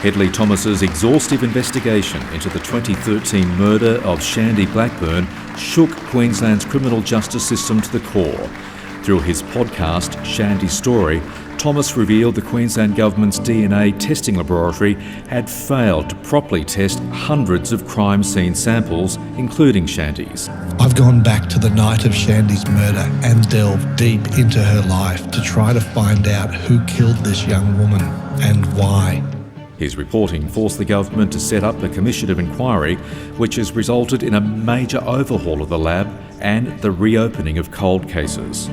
Hedley Thomas's exhaustive investigation into the 2013 murder of Shandy Blackburn shook Queensland's criminal justice system to the core. Through his podcast, Shandy's Story, Thomas revealed the Queensland Government's DNA testing laboratory had failed to properly test hundreds of crime scene samples, including Shandy's. I've gone back to the night of Shandy's murder and delved deep into her life to try to find out who killed this young woman and why. His reporting forced the government to set up a commission of inquiry, which has resulted in a major overhaul of the lab and the reopening of cold cases.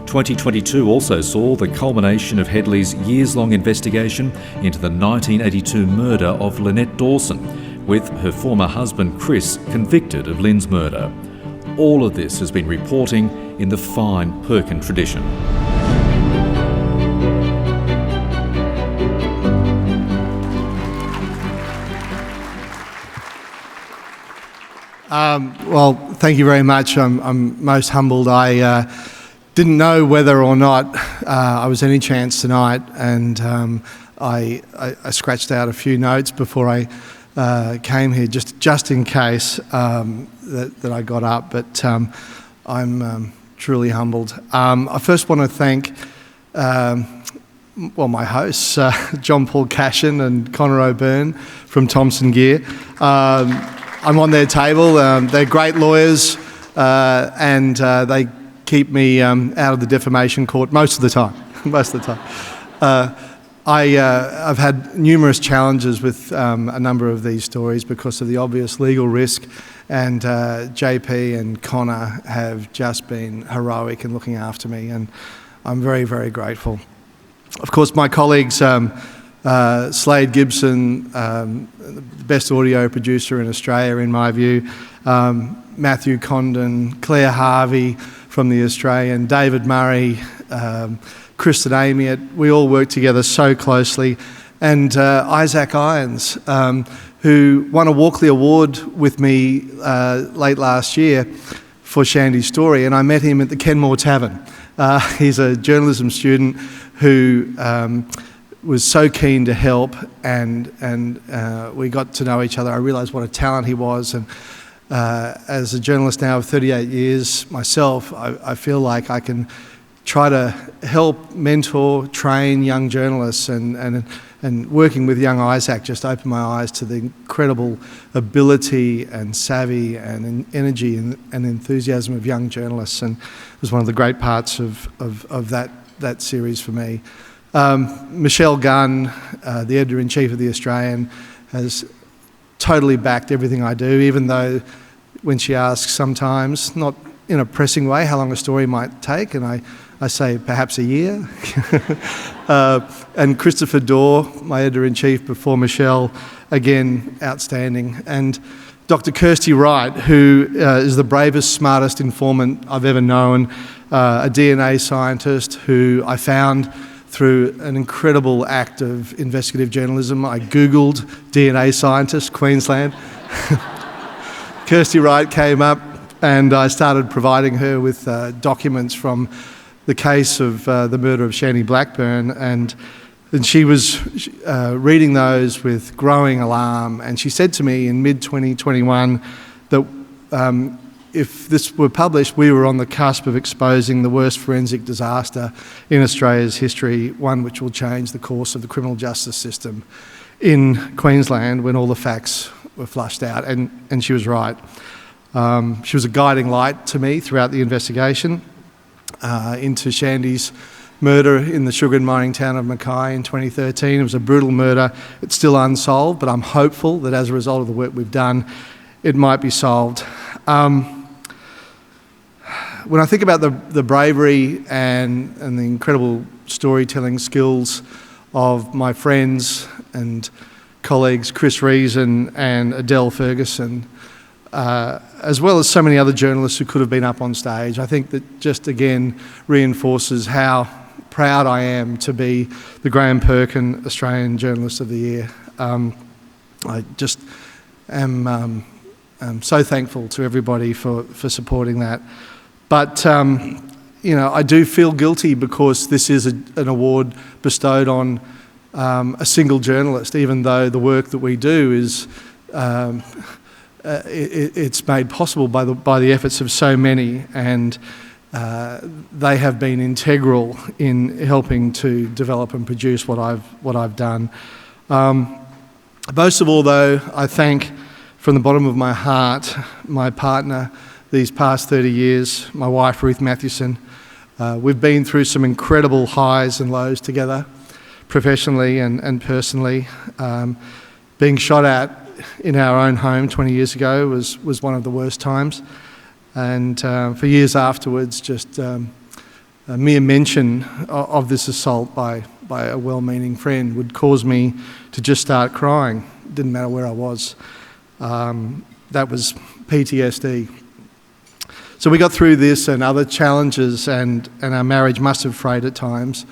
2022 also saw the culmination of Hedley's years-long investigation into the 1982 murder of Lynette Dawson, with her former husband Chris convicted of Lynn's murder. All of this has been reporting in the fine Perkin tradition. Well, thank you very much. I'm most humbled. I didn't know whether or not I was any chance tonight, and I scratched out a few notes before I came here, just in case that I got up. But I'm truly humbled. I first want to thank my hosts, John Paul Cashin and Connor O'Byrne from Thompson Gear. I'm on their table. They're great lawyers, and they keep me out of the defamation court most of the time. I've had numerous challenges with a number of these stories because of the obvious legal risk, and JP and Connor have just been heroic in looking after me, and I'm very, very grateful. Of course, my colleagues, Slade Gibson, the best audio producer in Australia in my view, Matthew Condon, Claire Harvey from The Australian, David Murray, Kristen Amiot, we all work together so closely, and Isaac Irons, who won a Walkley Award with me late last year for Shandy's Story, and I met him at the Kenmore Tavern. He's a journalism student who was so keen to help, and we got to know each other. I realised what a talent he was, and as a journalist now of 38 years myself, I feel like I can try to help mentor, train young journalists, and working with young Isaac just opened my eyes to the incredible ability and savvy and energy and enthusiasm of young journalists, and it was one of the great parts of that series for me. Michelle Gunn, the editor-in-chief of The Australian, has totally backed everything I do, even though when she asks sometimes, not in a pressing way, how long a story might take, and I say perhaps a year. And Christopher Dorr, my editor-in-chief before Michelle, again, outstanding. And Dr. Kirsty Wright, who is the bravest, smartest informant I've ever known, a DNA scientist who I found through an incredible act of investigative journalism. I Googled DNA scientist, Queensland. Kirsty Wright came up, and I started providing her with documents from the case of the murder of Shandy Blackburn, and she was reading those with growing alarm, and she said to me in mid-2021 that if this were published, we were on the cusp of exposing the worst forensic disaster in Australia's history, one which will change the course of the criminal justice system in Queensland when all the facts were flushed out, and she was right. She was a guiding light to me throughout the investigation into Shandy's murder in the sugar and mining town of Mackay in 2013. It was a brutal murder. It's still unsolved, but I'm hopeful that as a result of the work we've done, it might be solved. When I think about the bravery and the incredible storytelling skills of my friends and colleagues Chris Reason and Adele Ferguson, as well as so many other journalists who could have been up on stage, I think that just again reinforces how proud I am to be the Graham Perkin Australian Journalist of the Year. I just am so thankful to everybody for supporting that. But, I do feel guilty because this is an award bestowed on a single journalist, even though the work that we do is it's made possible by the efforts of so many, and they have been integral in helping to develop and produce what I've done. Most of all, though, I thank from the bottom of my heart my partner these past 30 years, my wife Ruth Mathewson. We've been through some incredible highs and lows together, professionally and personally. Being shot at in our own home 20 years ago was one of the worst times, and for years afterwards, just a mere mention of this assault by a well-meaning friend would cause me to just start crying. It didn't matter where I was. That was PTSD. So we got through this and other challenges, and our marriage must have frayed at times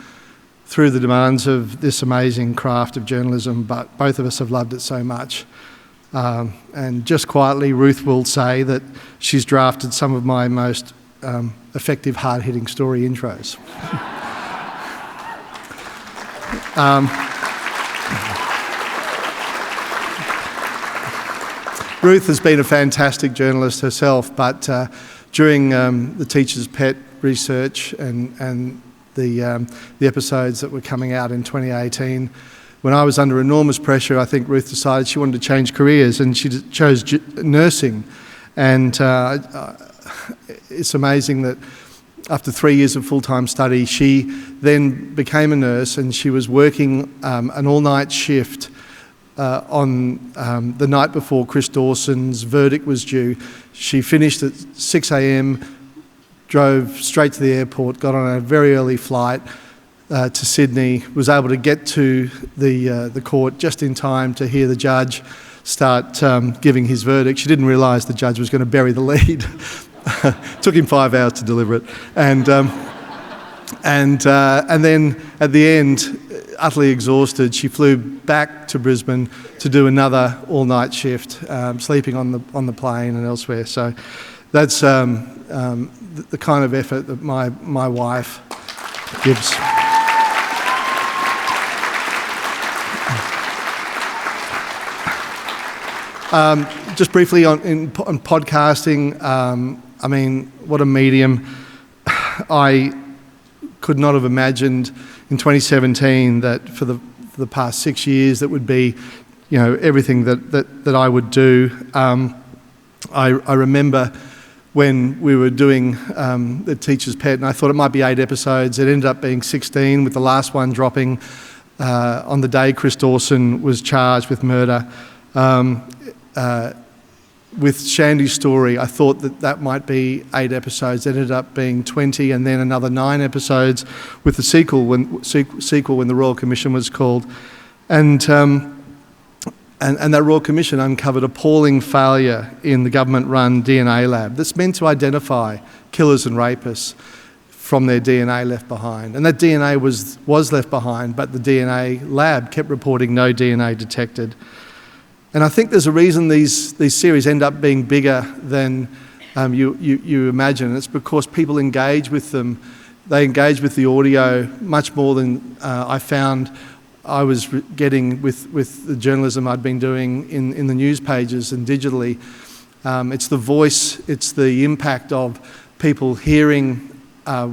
through the demands of this amazing craft of journalism, but both of us have loved it so much. And just quietly, Ruth will say that she's drafted some of my most effective, hard-hitting story intros. Ruth has been a fantastic journalist herself, but during the Teacher's Pet research and the episodes that were coming out in 2018, when I was under enormous pressure, I think Ruth decided she wanted to change careers, and she chose nursing. And it's amazing that after 3 years of full-time study, she then became a nurse, and she was working an all-night shift on the night before Chris Dawson's verdict was due. She finished at 6 a.m, drove straight to the airport, got on a very early flight to Sydney, was able to get to the court just in time to hear the judge start giving his verdict. She didn't realise the judge was going to bury the lead. Took him 5 hours to deliver it, and then at the end, utterly exhausted, she flew back to Brisbane to do another all-night shift, sleeping on the plane and elsewhere. So that's the kind of effort that my wife gives. Just briefly on podcasting, I mean, what a medium. I could not have imagined in 2017 that for the past 6 years that would be, everything that I would do. I remember when we were doing the Teacher's Pet, and I thought it might be 8 episodes. It ended up being 16, with the last one dropping on the day Chris Dawson was charged with murder. With Shandy's story, I thought that might be 8 episodes. It ended up being 20, and then another 9 episodes with the sequel when the Royal Commission was called. And that Royal Commission uncovered appalling failure in the government-run DNA lab that's meant to identify killers and rapists from their DNA left behind. And that DNA was left behind, but the DNA lab kept reporting no DNA detected. And I think there's a reason these series end up being bigger than you imagine. It's because people engage with them. They engage with the audio much more than I found I was getting with the journalism I'd been doing in the news pages and digitally. It's the voice, it's the impact of people hearing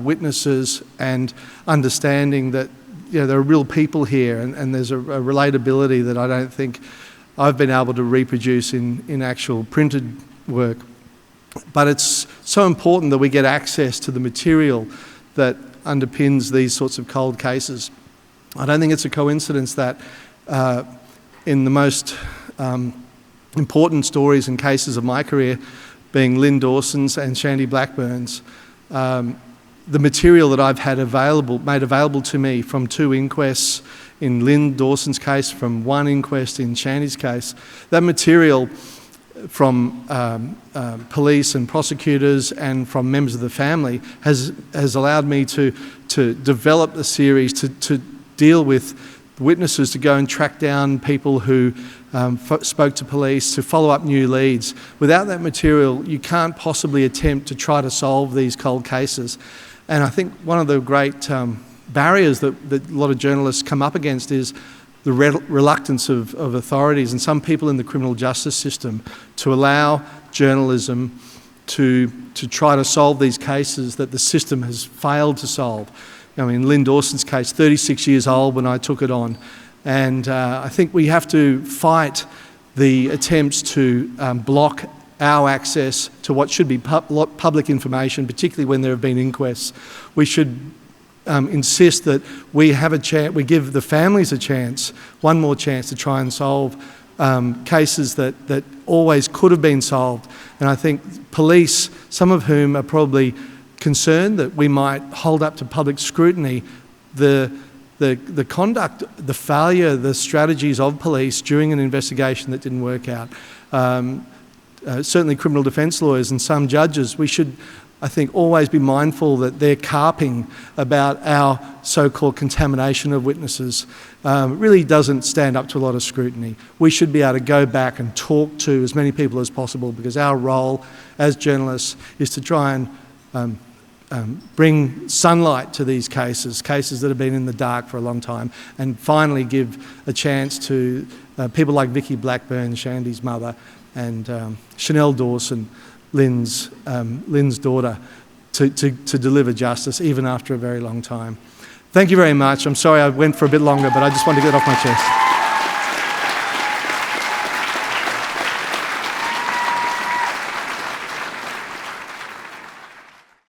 witnesses and understanding that there are real people here, and there's a relatability that I don't think I've been able to reproduce in actual printed work. But it's so important that we get access to the material that underpins these sorts of cold cases. I don't think it's a coincidence that in the most important stories and cases of my career, being Lynn Dawson's and Shandy Blackburn's, the material that I've had made available to me from 2 inquests in Lynn Dawson's case, from 1 inquest in Shandy's case, that material from police and prosecutors and from members of the family has allowed me to develop the series, to deal with witnesses, to go and track down people who spoke to police, to follow up new leads. Without that material, you can't possibly attempt to try to solve these cold cases. And I think one of the great barriers that a lot of journalists come up against is the reluctance of authorities and some people in the criminal justice system to allow journalism to try to solve these cases that the system has failed to solve. I mean, Lynn Dawson's case, 36 years old when I took it on. And I think we have to fight the attempts to block our access to what should be public information, particularly when there have been inquests. We should insist that we have a chance, we give the families a chance, one more chance to try and solve cases that always could have been solved. And I think police, some of whom are probably concerned that we might hold up to public scrutiny the conduct, the failure, the strategies of police during an investigation that didn't work out. Certainly criminal defence lawyers and some judges, we should, I think, always be mindful that they're carping about our so-called contamination of witnesses. Really doesn't stand up to a lot of scrutiny. We should be able to go back and talk to as many people as possible, because our role as journalists is to try and bring sunlight to these cases that have been in the dark for a long time, and finally give a chance to people like Vicky Blackburn, Shandy's mother, and Chanel Dawson, Lynn's daughter, to deliver justice even after a very long time. Thank you very much. I'm sorry I went for a bit longer, but I just wanted to get it off my chest.